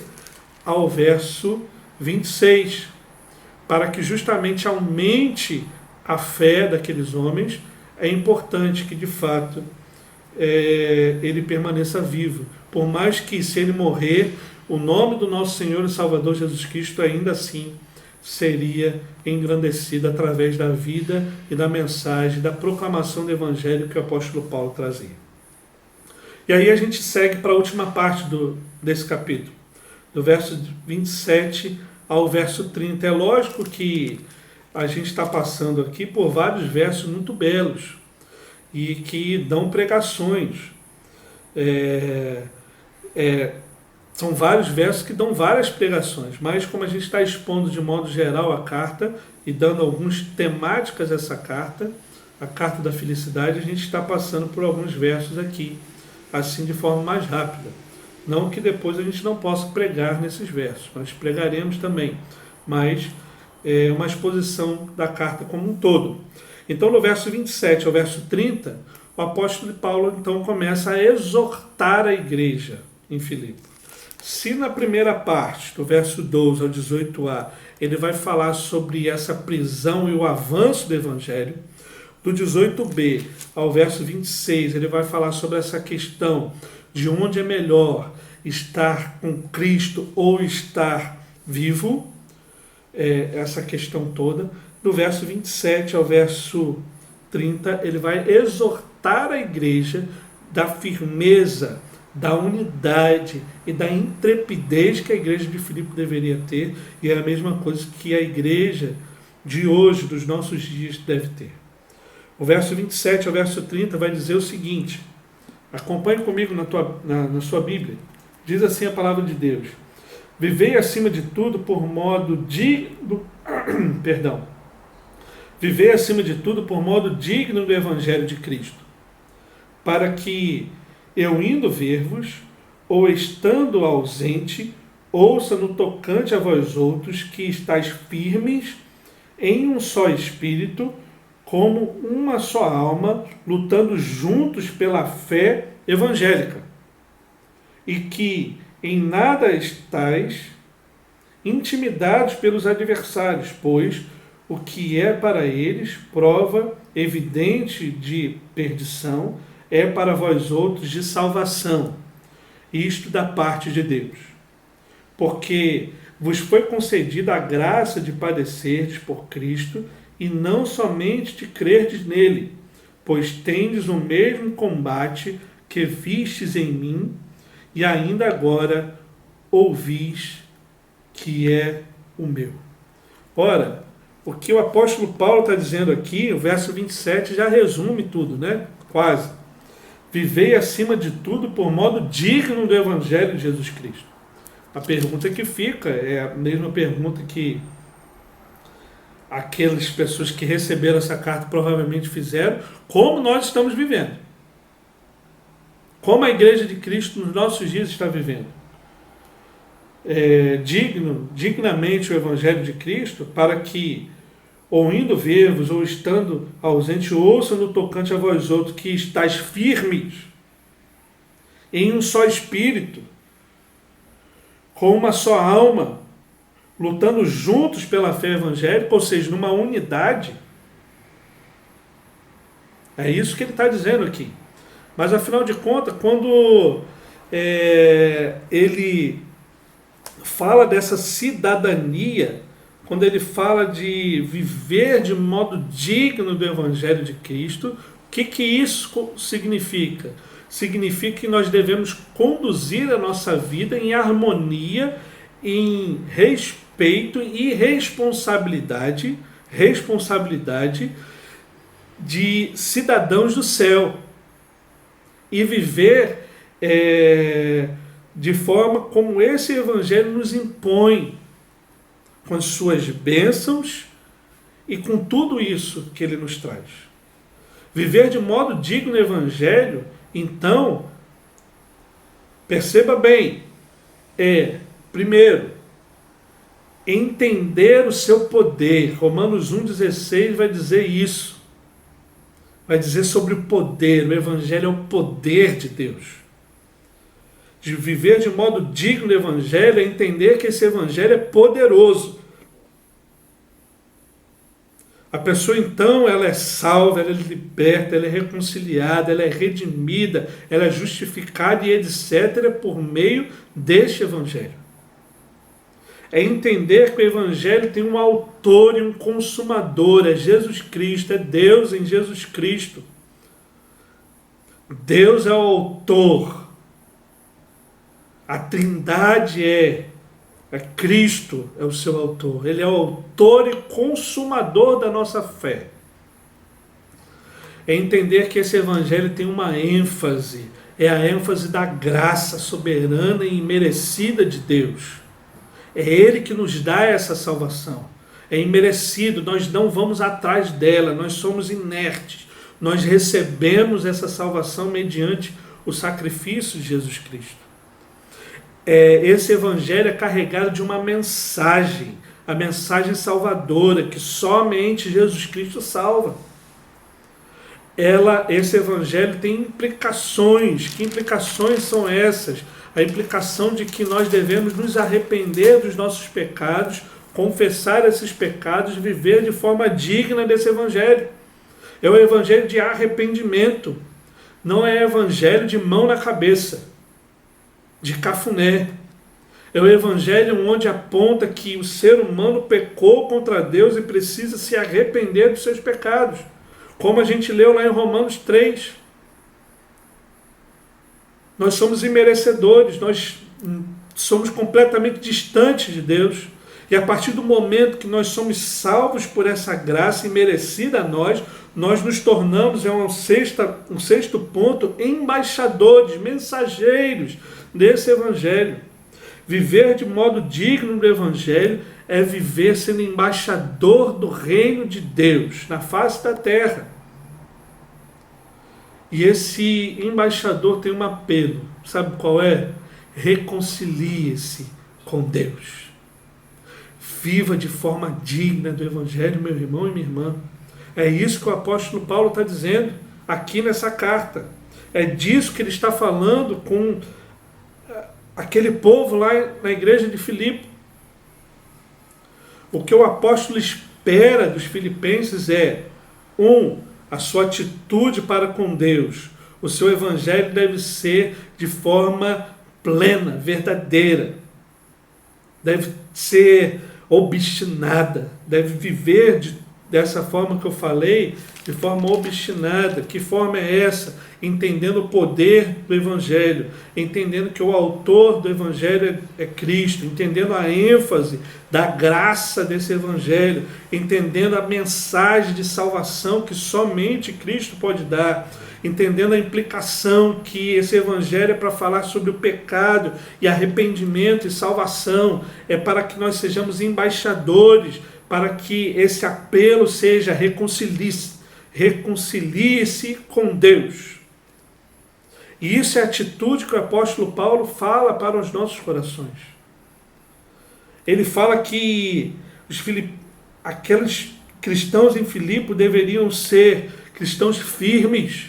ao verso 26, para que justamente aumente a fé daqueles homens. É importante que, de fato, ele permaneça vivo. Por mais que, se ele morrer, o nome do nosso Senhor e Salvador Jesus Cristo ainda assim seria engrandecido através da vida e da mensagem, da proclamação do Evangelho que o apóstolo Paulo trazia. E aí a gente segue para a última parte desse capítulo, do verso 27 ao verso 30. É lógico que a gente está passando aqui por vários versos muito belos e que dão pregações. São vários versos que dão várias pregações, mas como a gente está expondo de modo geral a carta e dando algumas temáticas a essa carta, a carta da felicidade, a gente está passando por alguns versos aqui, assim de forma mais rápida. Não que depois a gente não possa pregar nesses versos, nós pregaremos também, mas é uma exposição da carta como um todo. Então, no verso 27 ao verso 30, o apóstolo Paulo então começa a exortar a igreja em Filipe. Se na primeira parte, do verso 12 ao 18a, ele vai falar sobre essa prisão e o avanço do Evangelho, do 18b ao verso 26, ele vai falar sobre essa questão de onde é melhor estar com Cristo ou estar vivo, essa questão toda. Do verso 27 ao verso 30, ele vai exortar a igreja da firmeza, da unidade e da intrepidez que a igreja de Filipe deveria ter, e é a mesma coisa que a igreja de hoje, dos nossos dias, deve ter. O verso 27 ao verso 30 vai dizer o seguinte, acompanhe comigo na sua Bíblia, diz assim a palavra de Deus: vivei acima de tudo por modo digno, vivei acima de tudo por modo digno do Evangelho de Cristo, para que eu indo ver-vos, ou estando ausente, ouça no tocante a vós outros que estáis firmes em um só espírito, como uma só alma, lutando juntos pela fé evangélica, e que em nada estáis intimidados pelos adversários, pois o que é para eles prova evidente de perdição é para vós outros de salvação, isto da parte de Deus. Porque vos foi concedida a graça de padecerdes por Cristo, e não somente de crerdes nele, pois tendes o mesmo combate que vistes em mim, e ainda agora ouvis que é o meu. Ora, o que o apóstolo Paulo está dizendo aqui, o verso 27 já resume tudo, né? Quase. Vivei acima de tudo por modo digno do Evangelho de Jesus Cristo. A pergunta que fica é a mesma pergunta que aquelas pessoas que receberam essa carta provavelmente fizeram, como nós estamos vivendo. Como a Igreja de Cristo nos nossos dias está vivendo. Dignamente o Evangelho de Cristo, para que, ou indo ver-vos, ou estando ausente, ouçam no tocante a vós outros, que estáis firmes, em um só espírito, com uma só alma, lutando juntos pela fé evangélica, ou seja, numa unidade. É isso que ele está dizendo aqui. Mas, afinal de contas, quando ele fala dessa cidadania, quando ele fala de viver de modo digno do Evangelho de Cristo, o que isso significa? Significa que nós devemos conduzir a nossa vida em harmonia, em respeito e responsabilidade de cidadãos do céu. E viver de forma como esse Evangelho nos impõe, com as suas bênçãos e com tudo isso que ele nos traz. Viver de modo digno no Evangelho, então, perceba bem, primeiro, entender o seu poder. Romanos 1,16 vai dizer isso. Vai dizer sobre o poder. O Evangelho é o poder de Deus. De viver de modo digno do Evangelho é entender que esse Evangelho é poderoso. A pessoa, então, ela é salva, ela é liberta, ela é reconciliada, ela é redimida, ela é justificada e etc. por meio deste Evangelho. É entender que o Evangelho tem um autor e um consumador, é Jesus Cristo, é Deus em Jesus Cristo. Deus é o autor. A Trindade é Cristo, é o seu autor. Ele é o autor e consumador da nossa fé. É entender que esse Evangelho tem uma ênfase, é a ênfase da graça soberana e imerecida de Deus. É Ele que nos dá essa salvação. É imerecido, nós não vamos atrás dela, nós somos inertes. Nós recebemos essa salvação mediante o sacrifício de Jesus Cristo. Esse Evangelho é carregado de uma mensagem, a mensagem salvadora, que somente Jesus Cristo salva. Esse Evangelho tem implicações. Que implicações são essas? A implicação de que nós devemos nos arrepender dos nossos pecados, confessar esses pecados, viver de forma digna desse Evangelho. É o Evangelho de arrependimento, não é Evangelho de mão na cabeça, de cafuné. É o Evangelho onde aponta que o ser humano pecou contra Deus e precisa se arrepender dos seus pecados, como a gente leu lá em Romanos 3. Nós somos imerecedores, nós somos completamente distantes de Deus. E a partir do momento que nós somos salvos por essa graça imerecida a nós nos tornamos, um sexto ponto, embaixadores, mensageiros desse Evangelho. Viver de modo digno do Evangelho é viver sendo embaixador do reino de Deus na face da terra. E esse embaixador tem um apelo, sabe qual é? Reconcilie-se com Deus. Viva de forma digna do Evangelho, meu irmão e minha irmã. É isso que o apóstolo Paulo está dizendo aqui nessa carta. É disso que ele está falando com aquele povo lá na igreja de Filipe. O que o apóstolo espera dos filipenses é, a sua atitude para com Deus. O seu evangelho deve ser de forma plena, verdadeira. Deve ser obstinada. Deve viver dessa forma que eu falei, de forma obstinada. Que forma é essa? Entendendo o poder do Evangelho, entendendo que o autor do Evangelho é Cristo, entendendo a ênfase da graça desse Evangelho, entendendo a mensagem de salvação que somente Cristo pode dar, entendendo a implicação que esse Evangelho é para falar sobre o pecado e arrependimento e salvação, é para que nós sejamos embaixadores, para que esse apelo seja reconcilie-se com Deus. E isso é a atitude que o apóstolo Paulo fala para os nossos corações. Ele fala que aqueles cristãos em Filipe deveriam ser cristãos firmes,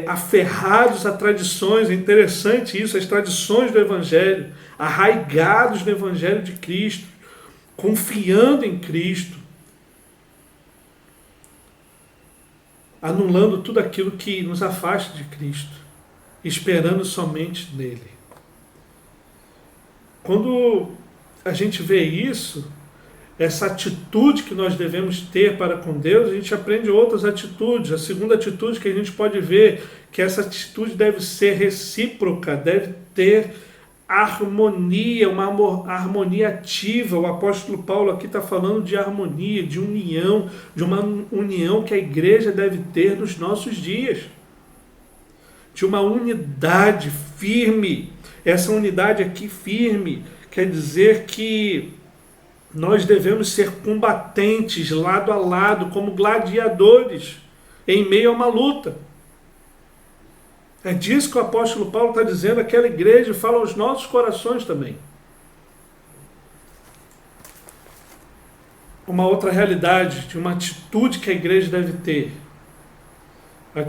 aferrados a tradições. É interessante isso, as tradições do Evangelho, arraigados no Evangelho de Cristo, confiando em Cristo, anulando tudo aquilo que nos afasta de Cristo, esperando somente nele. Quando a gente vê isso, essa atitude que nós devemos ter para com Deus, a gente aprende outras atitudes. A segunda atitude que a gente pode ver, que essa atitude deve ser recíproca, deve ter harmonia, uma harmonia ativa. O apóstolo Paulo aqui está falando de harmonia, de união, de uma união que a igreja deve ter nos nossos dias, de uma unidade firme. Essa unidade aqui firme quer dizer que nós devemos ser combatentes lado a lado, como gladiadores, em meio a uma luta. É disso que o apóstolo Paulo está dizendo àquela igreja, e fala aos nossos corações também. Uma outra realidade, de uma atitude que a igreja deve ter. A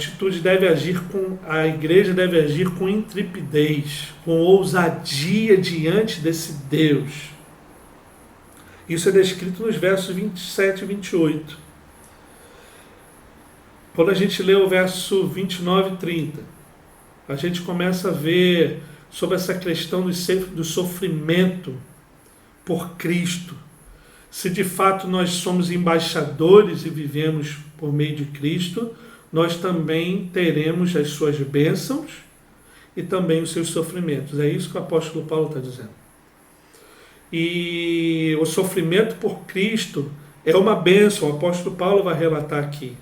igreja deve agir com intrepidez, com ousadia diante desse Deus. Isso é descrito nos versos 27 e 28. Quando a gente lê o verso 29 e 30, a gente começa a ver sobre essa questão do sofrimento por Cristo. Se de fato nós somos embaixadores e vivemos por meio de Cristo, nós também teremos as suas bênçãos e também os seus sofrimentos. É isso que o apóstolo Paulo está dizendo. E o sofrimento por Cristo é uma bênção, o apóstolo Paulo vai relatar aqui.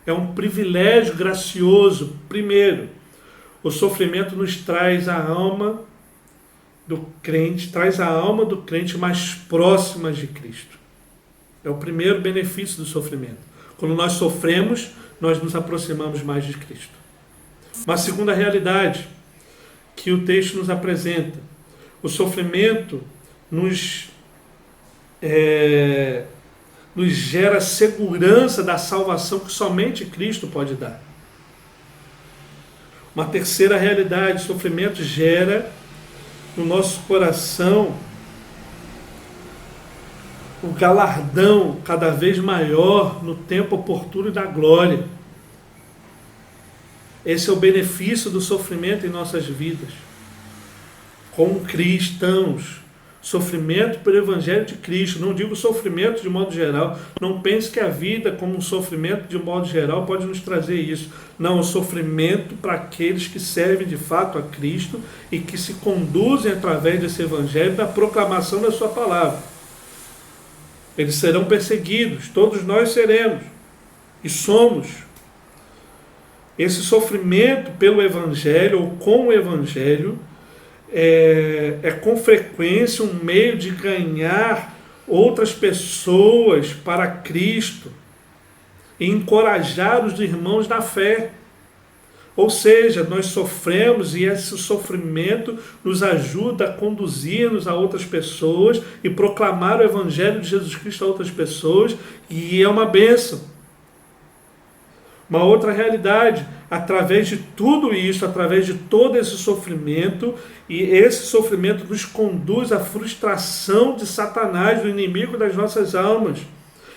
É um privilégio gracioso. Primeiro, o sofrimento nos traz a alma do crente mais próxima de Cristo. É o primeiro benefício do sofrimento. Quando nós sofremos, nós nos aproximamos mais de Cristo. Uma segunda realidade que o texto nos apresenta: o sofrimento nos gera segurança da salvação que somente Cristo pode dar. Uma terceira realidade: o sofrimento gera no nosso coração o galardão cada vez maior no tempo oportuno da glória. Esse é o benefício do sofrimento em nossas vidas. Como cristãos, sofrimento pelo Evangelho de Cristo. Não digo sofrimento de modo geral. Não pense que a vida como um sofrimento de modo geral pode nos trazer isso. Não, o sofrimento para aqueles que servem de fato a Cristo e que se conduzem através desse Evangelho da proclamação da sua palavra. Eles serão perseguidos, todos nós seremos e somos. Esse sofrimento pelo Evangelho ou com o Evangelho é com frequência um meio de ganhar outras pessoas para Cristo e encorajar os irmãos na fé. Ou seja, nós sofremos e esse sofrimento nos ajuda a conduzir-nos a outras pessoas e proclamar o Evangelho de Jesus Cristo a outras pessoas, e é uma bênção. Uma outra realidade: através de tudo isso, através de todo esse sofrimento, e esse sofrimento nos conduz à frustração de Satanás, do inimigo das nossas almas,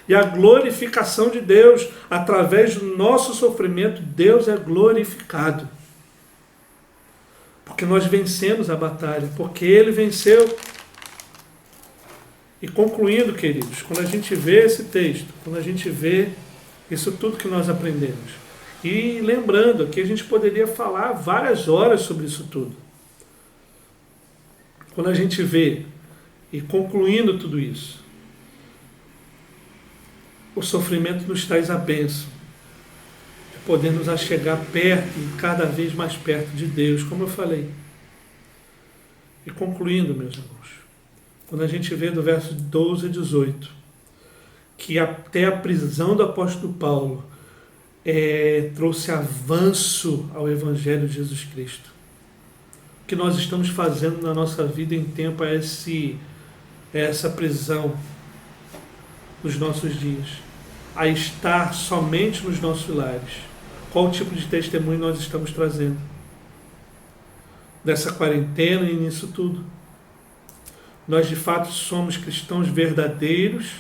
e a glorificação de Deus. Através do nosso sofrimento, Deus é glorificado. Porque nós vencemos a batalha, porque Ele venceu. E concluindo, queridos, quando a gente vê esse texto, quando a gente vê isso tudo que nós aprendemos, e lembrando que a gente poderia falar várias horas sobre isso tudo. Quando a gente vê, e concluindo tudo isso, o sofrimento nos traz a bênção de poder nos achegar perto e cada vez mais perto de Deus, como eu falei. E concluindo, meus irmãos, quando a gente vê do verso 12 a 18, que até a prisão do apóstolo Paulo trouxe avanço ao Evangelho de Jesus Cristo. O que nós estamos fazendo na nossa vida em tempo é essa prisão nos nossos dias, a estar somente nos nossos lares. Qual tipo de testemunho nós estamos trazendo dessa quarentena e nisso tudo? Nós de fato somos cristãos verdadeiros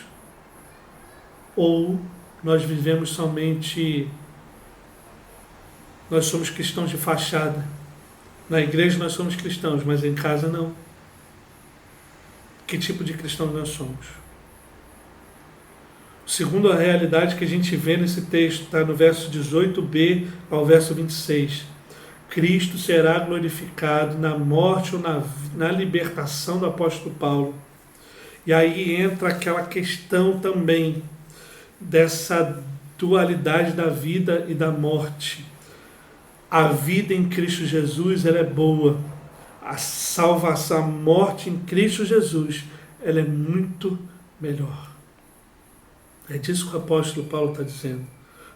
ou nós vivemos somente, nós somos cristãos de fachada? Na igreja nós somos cristãos, mas em casa não. Que tipo de cristãos nós somos? Segundo a realidade que a gente vê nesse texto, está no verso 18b ao verso 26. Cristo será glorificado na morte ou na libertação do apóstolo Paulo. E aí entra aquela questão também dessa dualidade da vida e da morte. A vida em Cristo Jesus, ela é boa. A salvação, a morte em Cristo Jesus, ela é muito melhor. É disso que o apóstolo Paulo está dizendo.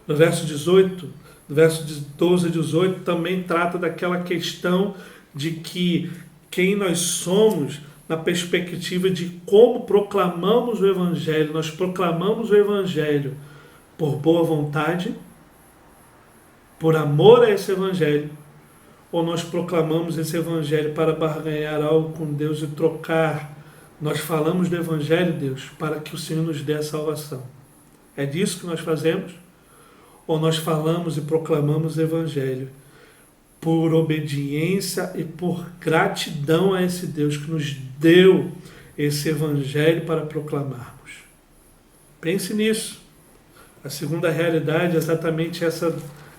No verso 18, no verso 12 a 18, também trata daquela questão de que quem nós somos na perspectiva de como proclamamos o Evangelho. Nós proclamamos o Evangelho por boa vontade, por amor a esse Evangelho, ou nós proclamamos esse Evangelho para barganhar algo com Deus e trocar. Nós falamos do Evangelho, Deus, para que o Senhor nos dê a salvação. É disso que nós fazemos? Ou nós falamos e proclamamos o Evangelho por obediência e por gratidão a esse Deus que nos deu esse Evangelho para proclamarmos? Pense nisso. A segunda realidade é exatamente essa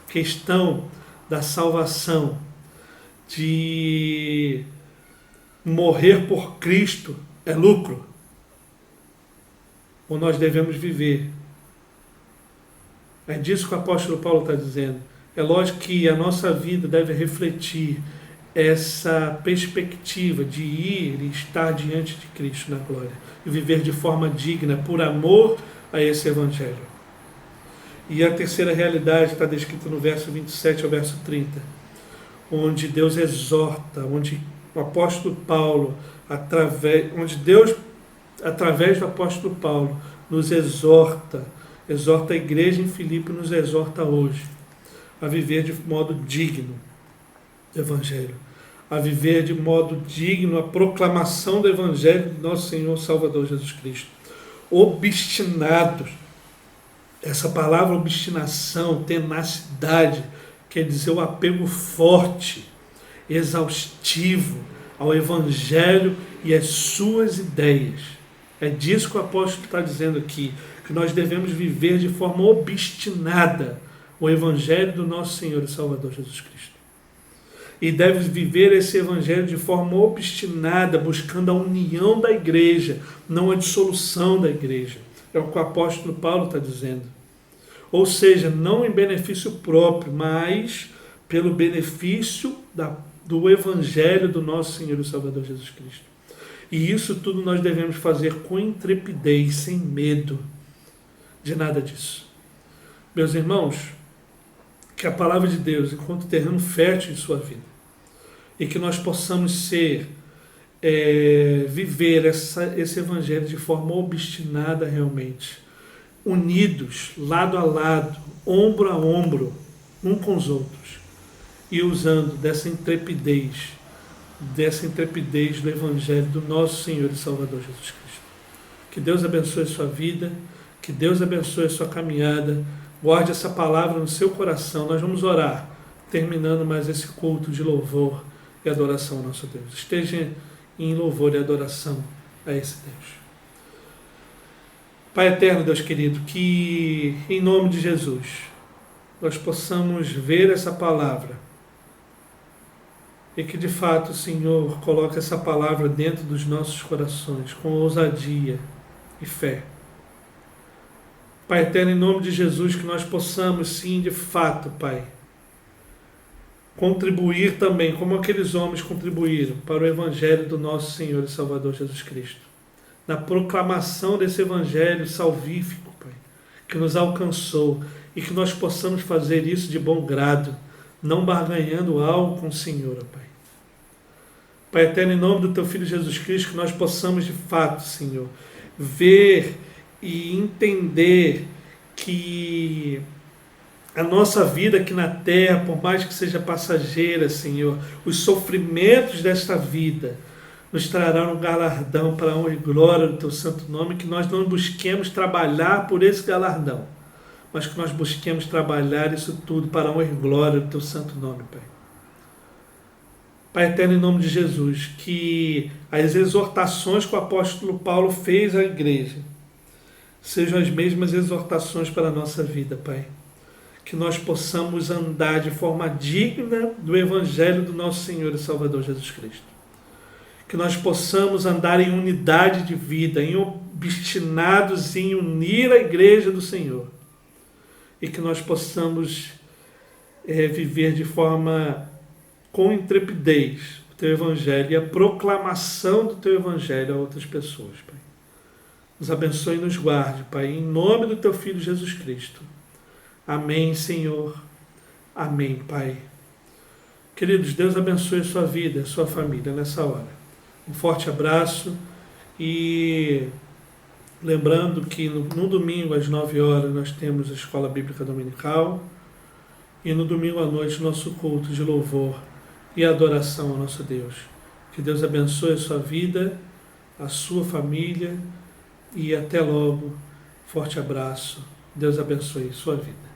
questão da salvação, de morrer por Cristo é lucro, ou nós devemos viver. É disso que o apóstolo Paulo está dizendo. É lógico que a nossa vida deve refletir essa perspectiva de ir e estar diante de Cristo na glória e viver de forma digna, por amor a esse Evangelho. E a terceira realidade está descrita no verso 27 ao verso 30, onde Deus exorta, onde o apóstolo Paulo, onde Deus, através do apóstolo Paulo, nos exorta a igreja em Filipe, nos exorta hoje a viver de modo digno do Evangelho, a viver de modo digno a proclamação do Evangelho do nosso Senhor Salvador Jesus Cristo. Obstinados. Essa palavra obstinação, tenacidade, quer dizer o apego forte, exaustivo ao Evangelho e às suas ideias. É disso que o apóstolo está dizendo aqui, que nós devemos viver de forma obstinada o Evangelho do nosso Senhor e Salvador Jesus Cristo. E deve viver esse Evangelho de forma obstinada, buscando a união da igreja, não a dissolução da igreja. É o que o apóstolo Paulo está dizendo. Ou seja, não em benefício próprio, mas pelo benefício do Evangelho do nosso Senhor e Salvador Jesus Cristo. E isso tudo nós devemos fazer com intrepidez, sem medo de nada disso. Meus irmãos, que a palavra de Deus encontre terreno fértil em sua vida e que nós possamos viver esse Evangelho de forma obstinada realmente, unidos, lado a lado, ombro a ombro, um com os outros, e usando dessa intrepidez do Evangelho do nosso Senhor e Salvador Jesus Cristo. Que Deus abençoe a sua vida, que Deus abençoe a sua caminhada, guarde essa palavra no seu coração. Nós vamos orar, terminando mais esse culto de louvor e adoração ao nosso Deus. Esteja em louvor e adoração a esse Deus. Pai eterno, Deus querido, que em nome de Jesus nós possamos ver essa palavra e que de fato o Senhor coloque essa palavra dentro dos nossos corações com ousadia e fé. Pai eterno, em nome de Jesus, que nós possamos sim, de fato, Pai, contribuir também, como aqueles homens contribuíram para o Evangelho do nosso Senhor e Salvador Jesus Cristo. na proclamação desse evangelho salvífico, Pai, que nos alcançou, e que nós possamos fazer isso de bom grado, não barganhando algo com o Senhor, ó Pai. Pai eterno, em nome do Teu Filho Jesus Cristo, que nós possamos de fato, Senhor, ver e entender que a nossa vida aqui na terra, por mais que seja passageira, Senhor, os sofrimentos desta vida nos trarão um galardão para a honra e glória do Teu santo nome, que nós não busquemos trabalhar por esse galardão, mas que nós busquemos trabalhar isso tudo para a honra e glória do Teu santo nome, Pai. Pai eterno, em nome de Jesus, que as exortações que o apóstolo Paulo fez à igreja sejam as mesmas exortações para a nossa vida, Pai. Que nós possamos andar de forma digna do Evangelho do nosso Senhor e Salvador Jesus Cristo. Que nós possamos andar em unidade de vida, obstinados em unir a igreja do Senhor. E que nós possamos viver de forma com intrepidez o Teu Evangelho e a proclamação do Teu Evangelho a outras pessoas, Pai. Nos abençoe e nos guarde, Pai, em nome do Teu Filho Jesus Cristo. Amém, Senhor. Amém, Pai. Queridos, Deus abençoe a sua vida, a sua família nessa hora. Um forte abraço e lembrando que no domingo às 9 horas nós temos a Escola Bíblica Dominical e no domingo à noite nosso culto de louvor e adoração ao nosso Deus. Que Deus abençoe a sua vida, a sua família e até logo. Forte abraço. Deus abençoe a sua vida.